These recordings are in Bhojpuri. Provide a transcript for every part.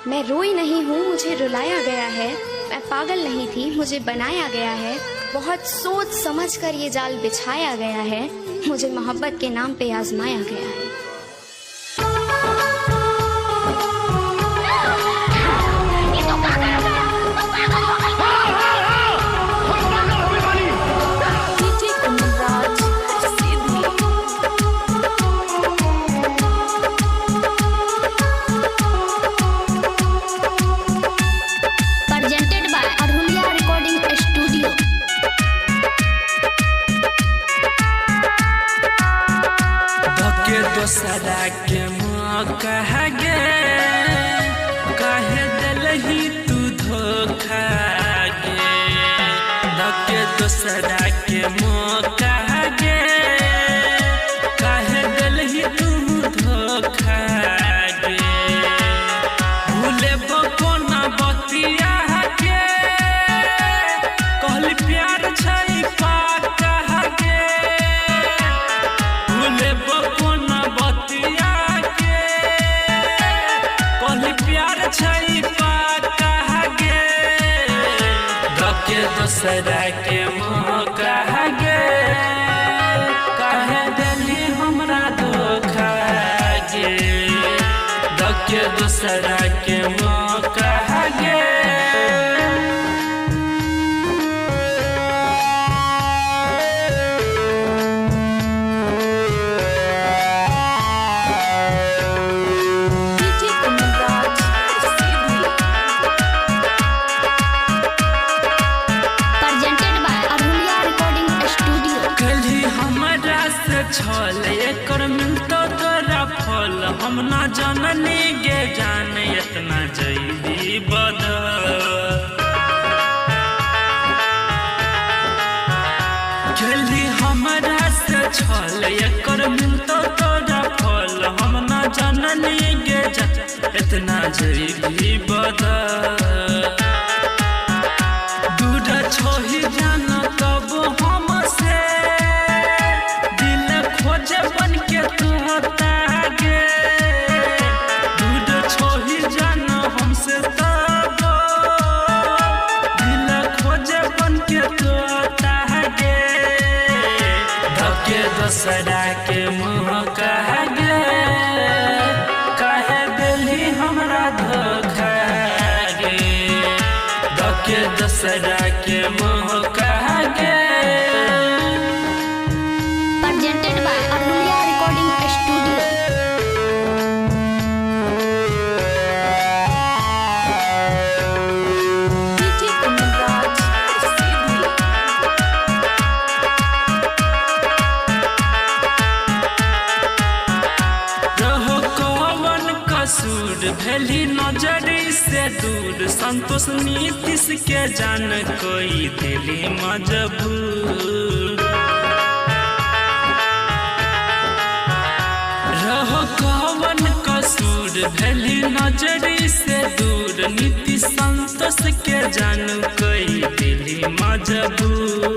मैं रोई नहीं हूँ, मुझे रुलाया गया है। मैं पागल नहीं थी, मुझे बनाया गया है। बहुत सोच समझ कर ये जाल बिछाया गया है। मुझे मोहब्बत के नाम पे आजमाया गया है। दोसरा के मौका गे काहे दिलही तू धोखा गे धके दोसरा के मौका गे काहे दिलही तू धोखा गे भूले बकोना बतिया के कहली प्यार छै पाका गे भूले बकोना बतिया के कहली प्यार छै पाका गे धके दोसरा के मौका गे काहे दिली हमरा धोखा गे धके दोसरा के मौका गे छल एकर मिलतो तोरा फल हम ना जननी गे जान इतना जल्दी बदल जल्दी हमरा से छल एकर मिलतो तोरा फल हम ना जननी गे जान इतना जल्दी बदल दूर छोही जान तब हमसे बन के तू होता गे दूध छोही जाना हमसे तब दिल खोजे बन के तू होता गे धके दोसरा के मौका गे काहे दिली हमरा धोखा गे धके दोसरा के मौका गे भेली नजरी से दूर संतोष नीतीश के जान कोई दिली मजबूर रहो कवन कसूर भेली नजरी से दूर नीतीश संतोष के जान कोई दिली मजबूर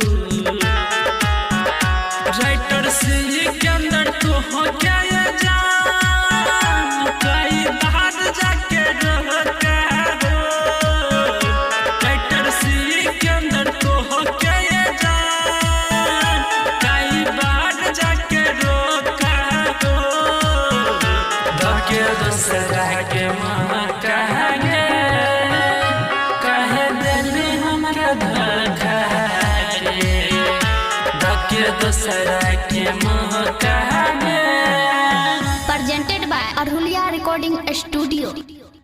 राइटर से के अंदर तो हो क्या जाके रहता हो राइटर सी के अंदर तो हो के जान कई बार जाके रोका हो धके दोसरा के मौका गे काहे दिली हमरा धोखा गे धके दोसरा के मौका गे presented by Arhulia Recording Studio।